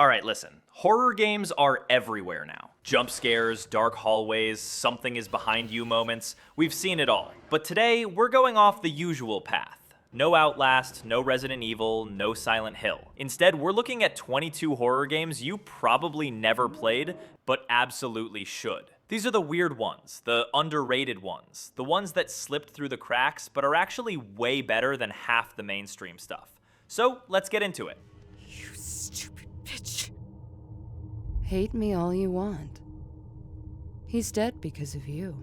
Alright, listen. Horror games are everywhere now. Jump scares, dark hallways, something is behind you moments. We've seen it all. But today, we're going off the usual path. No Outlast, no Resident Evil, no Silent Hill. Instead, we're looking at 22 horror games you probably never played, but absolutely should. These are the weird ones, the underrated ones, the ones that slipped through the cracks, but are actually way better than half the mainstream stuff. So, let's get into it. You stupid bitch. Hate me all you want. He's dead because of you.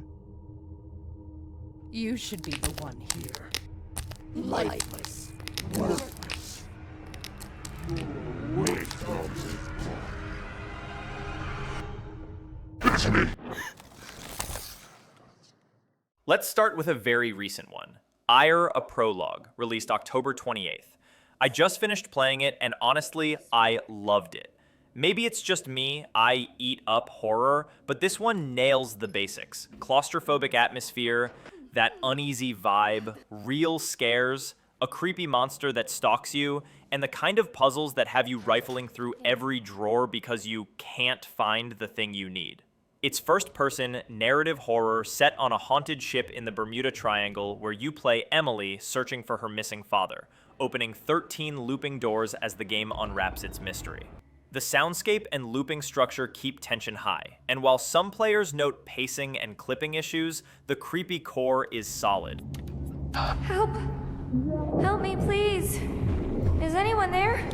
You should be the one here. Lifeless. Worthless. Wait on it's me. Let's start with a very recent one. Ire, a Prologue, released October 28th. I just finished playing it, and honestly, I loved it. Maybe it's just me, I eat up horror, but this one nails the basics. Claustrophobic atmosphere, that uneasy vibe, real scares, a creepy monster that stalks you, and the kind of puzzles that have you rifling through every drawer because you can't find the thing you need. It's first-person, narrative horror set on a haunted ship in the Bermuda Triangle where you play Emily searching for her missing father, opening 13 looping doors as the game unwraps its mystery. The soundscape and looping structure keep tension high, and while some players note pacing and clipping issues, the creepy core is solid. Help! Help me, please! Is anyone there?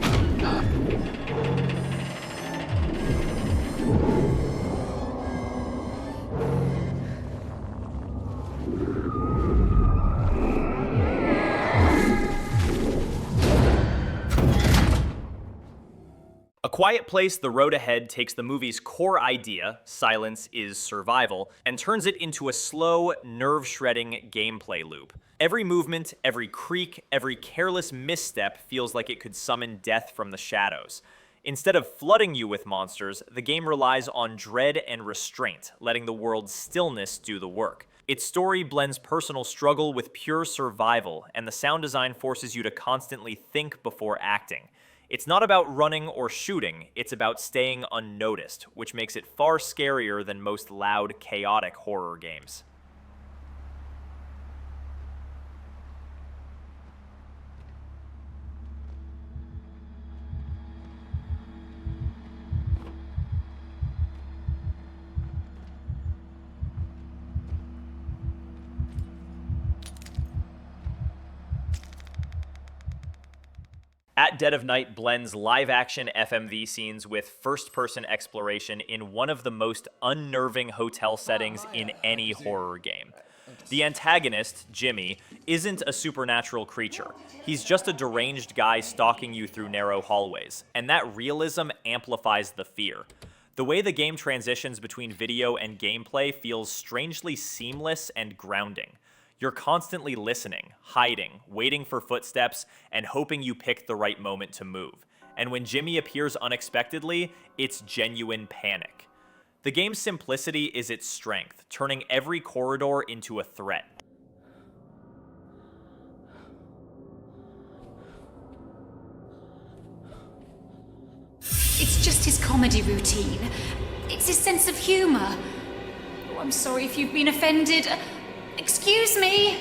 A Quiet Place: The Road Ahead takes the movie's core idea, silence is survival, and turns it into a slow, nerve-shredding gameplay loop. Every movement, every creak, every careless misstep feels like it could summon death from the shadows. Instead of flooding you with monsters, the game relies on dread and restraint, letting the world's stillness do the work. Its story blends personal struggle with pure survival, and the sound design forces you to constantly think before acting. It's not about running or shooting, it's about staying unnoticed, which makes it far scarier than most loud, chaotic horror games. At Dead of Night blends live-action FMV scenes with first-person exploration in one of the most unnerving hotel settings in any horror game. The antagonist, Jimmy, isn't a supernatural creature. He's just a deranged guy stalking you through narrow hallways, and that realism amplifies the fear. The way the game transitions between video and gameplay feels strangely seamless and grounding. You're constantly listening, hiding, waiting for footsteps, and hoping you pick the right moment to move. And when Jimmy appears unexpectedly, it's genuine panic. The game's simplicity is its strength, turning every corridor into a threat. It's just his comedy routine. It's his sense of humor. Oh, I'm sorry if you've been offended. Excuse me!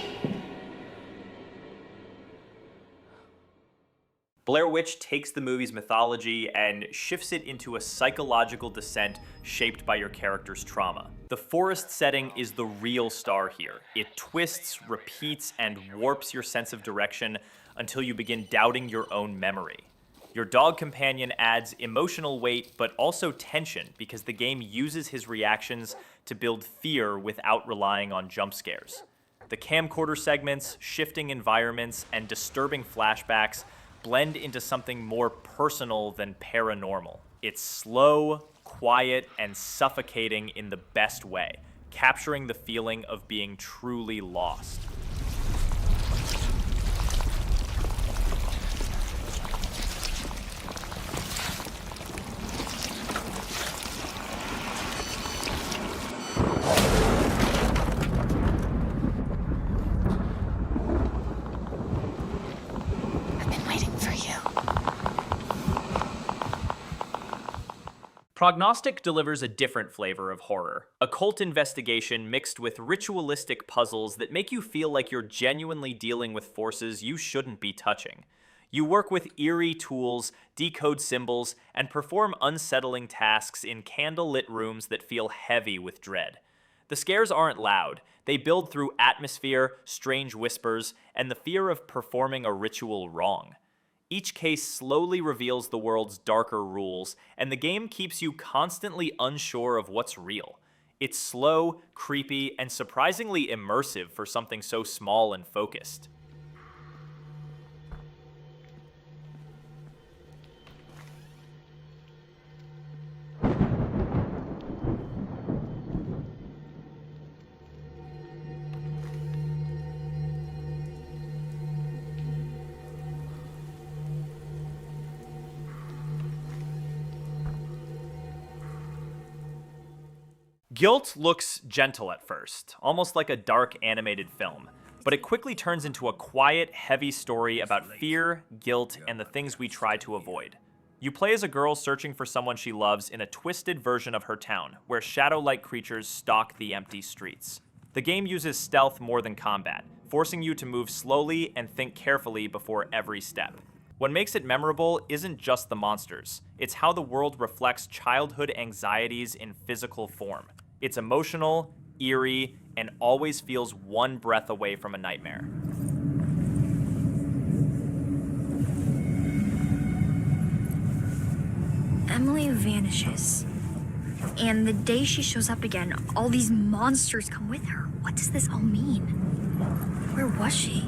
Blair Witch takes the movie's mythology and shifts it into a psychological descent shaped by your character's trauma. The forest setting is the real star here. It twists, repeats, and warps your sense of direction until you begin doubting your own memory. Your dog companion adds emotional weight, but also tension, because the game uses his reactions to build fear without relying on jump scares. The camcorder segments, shifting environments, and disturbing flashbacks blend into something more personal than paranormal. It's slow, quiet, and suffocating in the best way, capturing the feeling of being truly lost. Prognostic delivers a different flavor of horror, occult investigation mixed with ritualistic puzzles that make you feel like you're genuinely dealing with forces you shouldn't be touching. You work with eerie tools, decode symbols, and perform unsettling tasks in candle-lit rooms that feel heavy with dread. The scares aren't loud. They build through atmosphere, strange whispers, and the fear of performing a ritual wrong. Each case slowly reveals the world's darker rules, and the game keeps you constantly unsure of what's real. It's slow, creepy, and surprisingly immersive for something so small and focused. Gylt looks gentle at first, almost like a dark animated film, but it quickly turns into a quiet, heavy story about fear, guilt, and the things we try to avoid. You play as a girl searching for someone she loves in a twisted version of her town, where shadow-like creatures stalk the empty streets. The game uses stealth more than combat, forcing you to move slowly and think carefully before every step. What makes it memorable isn't just the monsters, it's how the world reflects childhood anxieties in physical form. It's emotional, eerie, and always feels one breath away from a nightmare. Emily vanishes. And the day she shows up again, all these monsters come with her. What does this all mean? Where was she?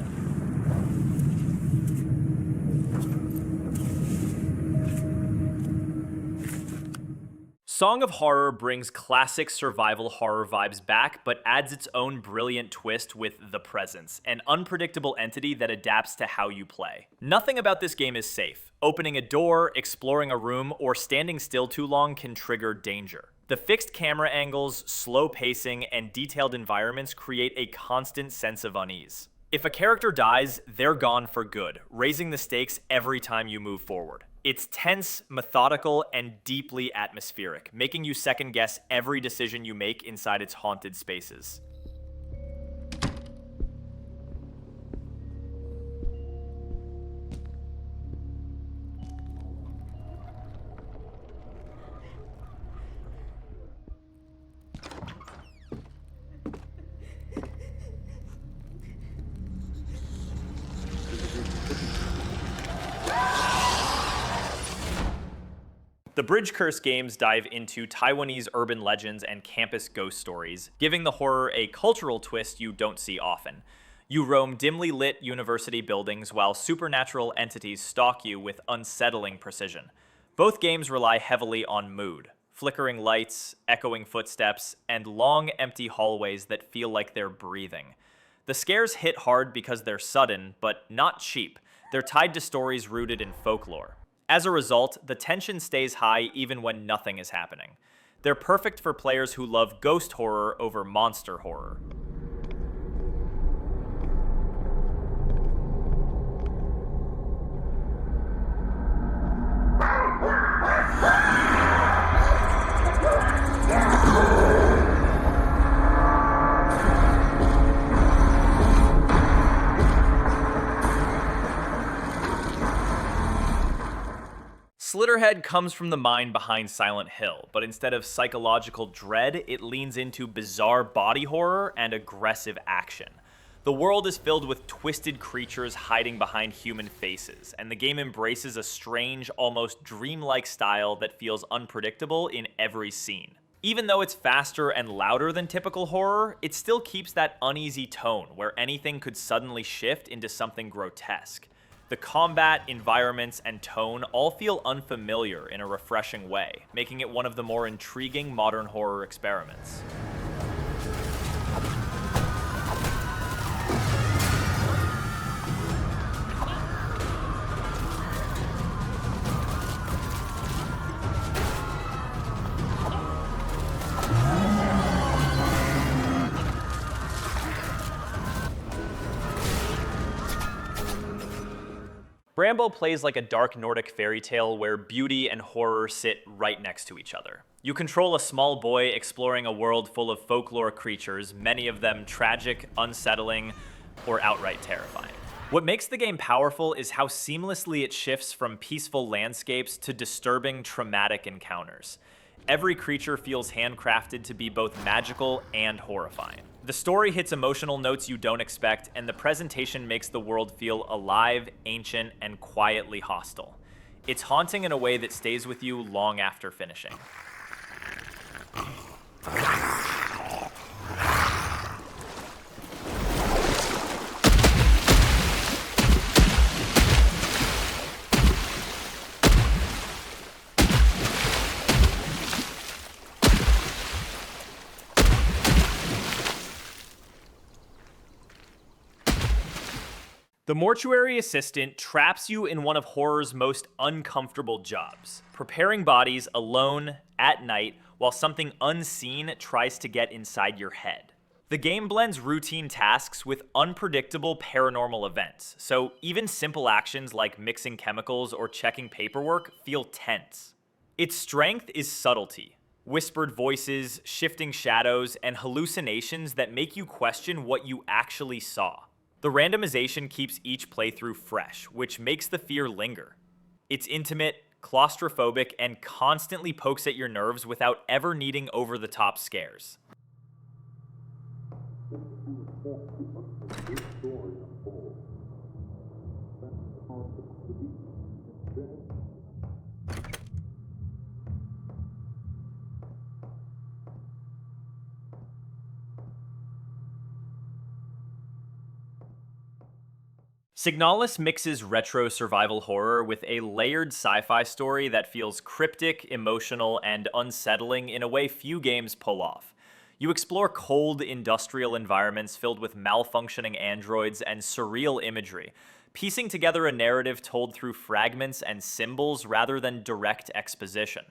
Song of Horror brings classic survival horror vibes back, but adds its own brilliant twist with The Presence, an unpredictable entity that adapts to how you play. Nothing about this game is safe. Opening a door, exploring a room, or standing still too long can trigger danger. The fixed camera angles, slow pacing, and detailed environments create a constant sense of unease. If a character dies, they're gone for good, raising the stakes every time you move forward. It's tense, methodical, and deeply atmospheric, making you second-guess every decision you make inside its haunted spaces. The Bridge Curse games dive into Taiwanese urban legends and campus ghost stories, giving the horror a cultural twist you don't see often. You roam dimly lit university buildings while supernatural entities stalk you with unsettling precision. Both games rely heavily on mood, flickering lights, echoing footsteps, and long empty hallways that feel like they're breathing. The scares hit hard because they're sudden, but not cheap. They're tied to stories rooted in folklore. As a result, the tension stays high even when nothing is happening. They're perfect for players who love ghost horror over monster horror. Slitterhead comes from the mind behind Silent Hill, but instead of psychological dread, it leans into bizarre body horror and aggressive action. The world is filled with twisted creatures hiding behind human faces, and the game embraces a strange, almost dreamlike style that feels unpredictable in every scene. Even though it's faster and louder than typical horror, it still keeps that uneasy tone where anything could suddenly shift into something grotesque. The combat, environments, and tone all feel unfamiliar in a refreshing way, making it one of the more intriguing modern horror experiments. Bramble plays like a dark Nordic fairy tale where beauty and horror sit right next to each other. You control a small boy exploring a world full of folklore creatures, many of them tragic, unsettling, or outright terrifying. What makes the game powerful is how seamlessly it shifts from peaceful landscapes to disturbing, traumatic encounters. Every creature feels handcrafted to be both magical and horrifying. The story hits emotional notes you don't expect, and the presentation makes the world feel alive, ancient, and quietly hostile. It's haunting in a way that stays with you long after finishing. The Mortuary Assistant traps you in one of horror's most uncomfortable jobs, preparing bodies alone at night while something unseen tries to get inside your head. The game blends routine tasks with unpredictable paranormal events, so even simple actions like mixing chemicals or checking paperwork feel tense. Its strength is subtlety. Whispered voices, shifting shadows, and hallucinations that make you question what you actually saw. The randomization keeps each playthrough fresh, which makes the fear linger. It's intimate, claustrophobic, and constantly pokes at your nerves without ever needing over-the-top scares. Signalis mixes retro survival horror with a layered sci-fi story that feels cryptic, emotional, and unsettling in a way few games pull off. You explore cold, industrial environments filled with malfunctioning androids and surreal imagery, piecing together a narrative told through fragments and symbols rather than direct exposition.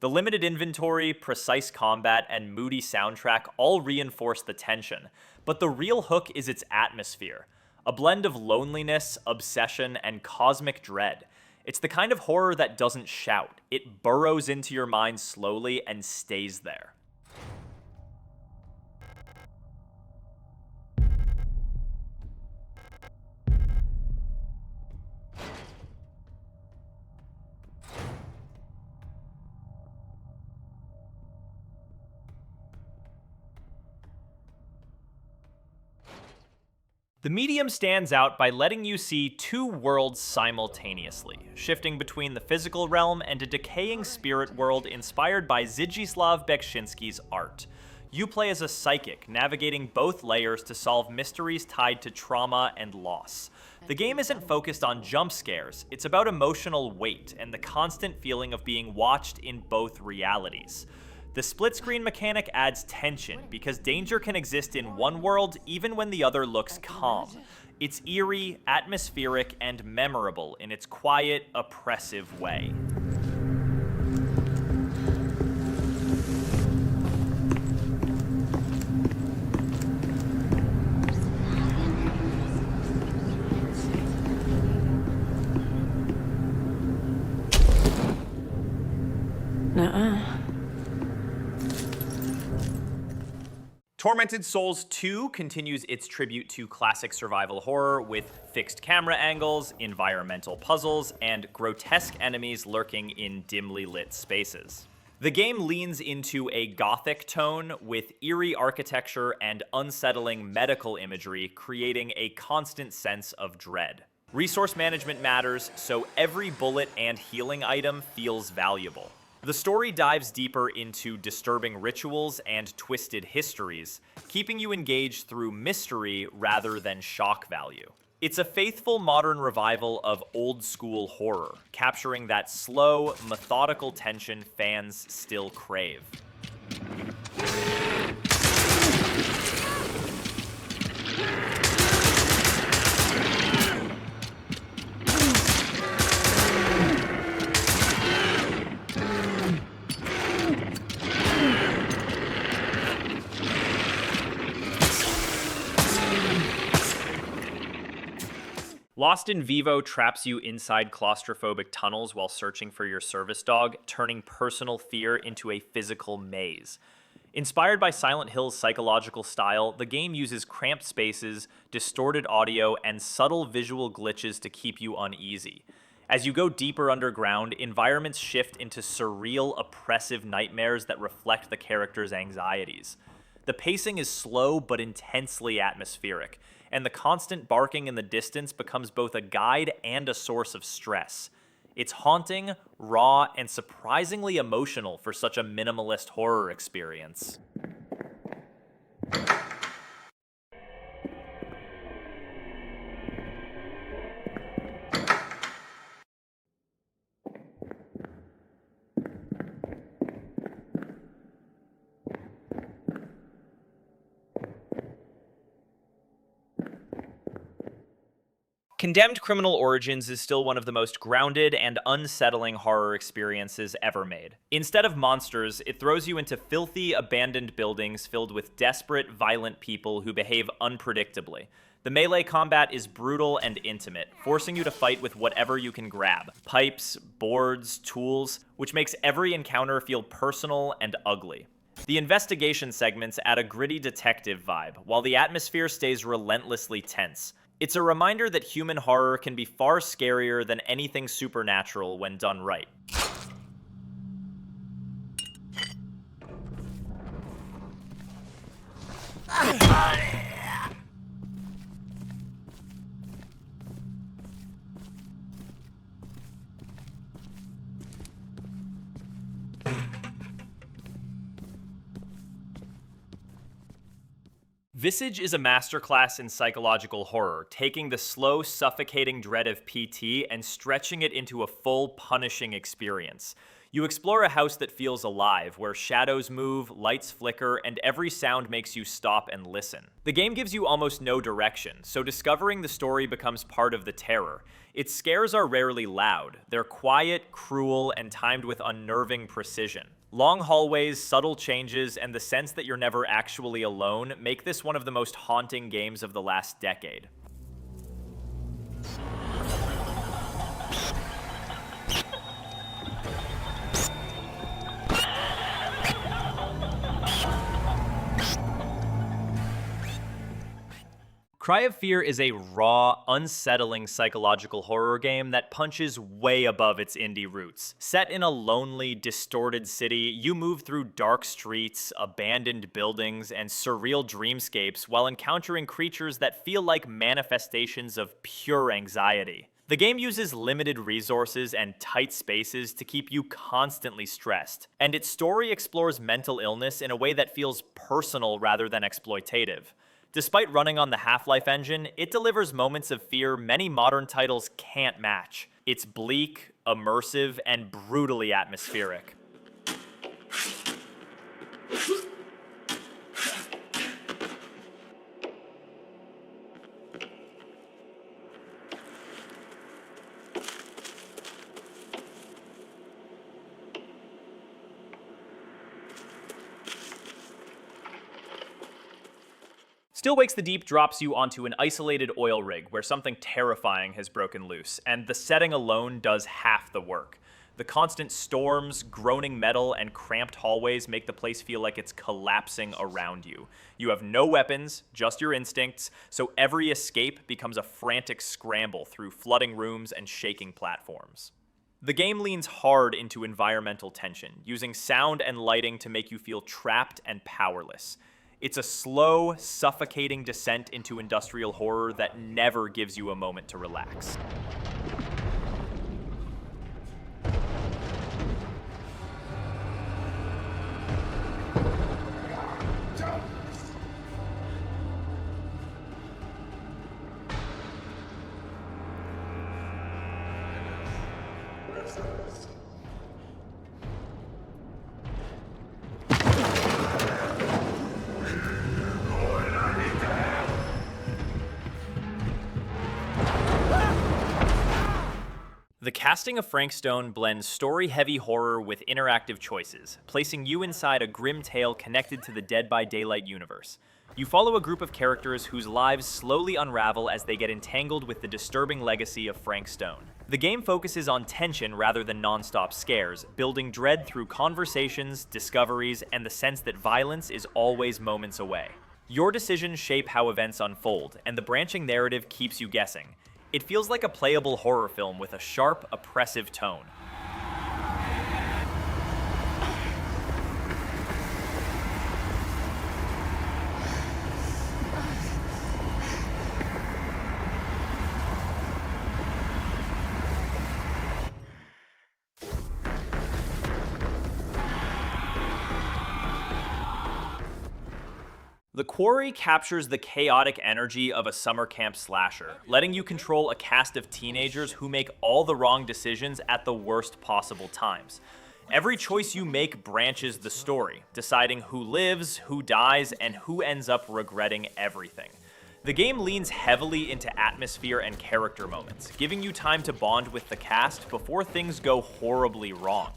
The limited inventory, precise combat, and moody soundtrack all reinforce the tension, but the real hook is its atmosphere. A blend of loneliness, obsession, and cosmic dread. It's the kind of horror that doesn't shout. It burrows into your mind slowly and stays there. The medium stands out by letting you see two worlds simultaneously, shifting between the physical realm and a decaying spirit world inspired by Zdzisław Beksiński's art. You play as a psychic, navigating both layers to solve mysteries tied to trauma and loss. The game isn't focused on jump scares, it's about emotional weight and the constant feeling of being watched in both realities. The split-screen mechanic adds tension because danger can exist in one world even when the other looks calm. It's eerie, atmospheric, and memorable in its quiet, oppressive way. Tormented Souls 2 continues its tribute to classic survival horror with fixed camera angles, environmental puzzles, and grotesque enemies lurking in dimly lit spaces. The game leans into a gothic tone with eerie architecture and unsettling medical imagery, creating a constant sense of dread. Resource management matters, so every bullet and healing item feels valuable. The story dives deeper into disturbing rituals and twisted histories, keeping you engaged through mystery rather than shock value. It's a faithful modern revival of old-school horror, capturing that slow, methodical tension fans still crave. Lost in Vivo traps you inside claustrophobic tunnels while searching for your service dog, turning personal fear into a physical maze. Inspired by Silent Hill's psychological style, the game uses cramped spaces, distorted audio, and subtle visual glitches to keep you uneasy. As you go deeper underground, environments shift into surreal, oppressive nightmares that reflect the character's anxieties. The pacing is slow but intensely atmospheric, and the constant barking in the distance becomes both a guide and a source of stress. It's haunting, raw, and surprisingly emotional for such a minimalist horror experience. Condemned Criminal Origins is still one of the most grounded and unsettling horror experiences ever made. Instead of monsters, it throws you into filthy, abandoned buildings filled with desperate, violent people who behave unpredictably. The melee combat is brutal and intimate, forcing you to fight with whatever you can grab. Pipes, boards, tools, which makes every encounter feel personal and ugly. The investigation segments add a gritty detective vibe, while the atmosphere stays relentlessly tense. It's a reminder that human horror can be far scarier than anything supernatural when done right. Visage is a masterclass in psychological horror, taking the slow, suffocating dread of PT and stretching it into a full, punishing experience. You explore a house that feels alive, where shadows move, lights flicker, and every sound makes you stop and listen. The game gives you almost no direction, so discovering the story becomes part of the terror. Its scares are rarely loud. They're quiet, cruel, and timed with unnerving precision. Long hallways, subtle changes, and the sense that you're never actually alone make this one of the most haunting games of the last decade. Cry of Fear is a raw, unsettling psychological horror game that punches way above its indie roots. Set in a lonely, distorted city, you move through dark streets, abandoned buildings, and surreal dreamscapes while encountering creatures that feel like manifestations of pure anxiety. The game uses limited resources and tight spaces to keep you constantly stressed, and its story explores mental illness in a way that feels personal rather than exploitative. Despite running on the Half-Life engine, it delivers moments of fear many modern titles can't match. It's bleak, immersive, and brutally atmospheric. Still Wakes the Deep drops you onto an isolated oil rig where something terrifying has broken loose, and the setting alone does half the work. The constant storms, groaning metal, and cramped hallways make the place feel like it's collapsing around you. You have no weapons, just your instincts, so every escape becomes a frantic scramble through flooding rooms and shaking platforms. The game leans hard into environmental tension, using sound and lighting to make you feel trapped and powerless. It's a slow, suffocating descent into industrial horror that never gives you a moment to relax. Casting of Frank Stone blends story-heavy horror with interactive choices, placing you inside a grim tale connected to the Dead by Daylight universe. You follow a group of characters whose lives slowly unravel as they get entangled with the disturbing legacy of Frank Stone. The game focuses on tension rather than non-stop scares, building dread through conversations, discoveries, and the sense that violence is always moments away. Your decisions shape how events unfold, and the branching narrative keeps you guessing. It feels like a playable horror film with a sharp, oppressive tone. The Quarry captures the chaotic energy of a summer camp slasher, letting you control a cast of teenagers who make all the wrong decisions at the worst possible times. Every choice you make branches the story, deciding who lives, who dies, and who ends up regretting everything. The game leans heavily into atmosphere and character moments, giving you time to bond with the cast before things go horribly wrong.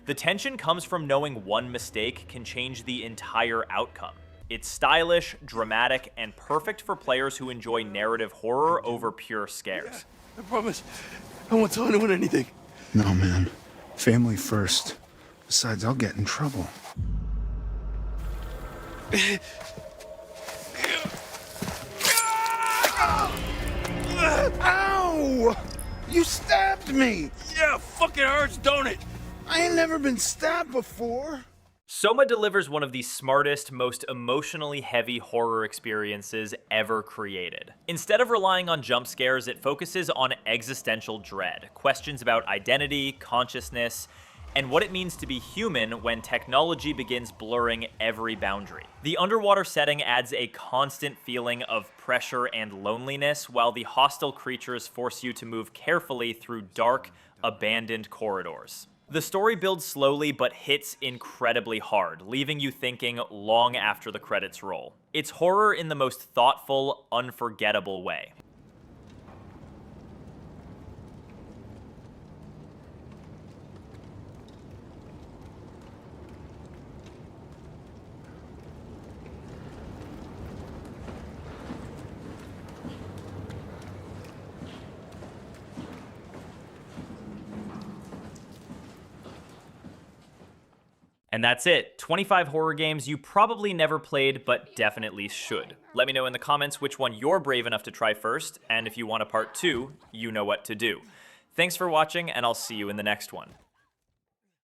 The tension comes from knowing one mistake can change the entire outcome. It's stylish, dramatic, and perfect for players who enjoy narrative horror over pure scares. I promise, I won't tell anyone anything. No, man. Family first. Besides, I'll get in trouble. Ow! You stabbed me! Yeah, fucking hurts, don't it? I ain't never been stabbed before. Soma delivers one of the smartest, most emotionally heavy horror experiences ever created. Instead of relying on jump scares, it focuses on existential dread, questions about identity, consciousness, and what it means to be human when technology begins blurring every boundary. The underwater setting adds a constant feeling of pressure and loneliness, while the hostile creatures force you to move carefully through dark, abandoned corridors. The story builds slowly but hits incredibly hard, leaving you thinking long after the credits roll. It's horror in the most thoughtful, unforgettable way. And that's it. 25 horror games you probably never played, but definitely should. Let me know in the comments which one you're brave enough to try first, and if you want a part 2, you know what to do. Thanks for watching, and I'll see you in the next one.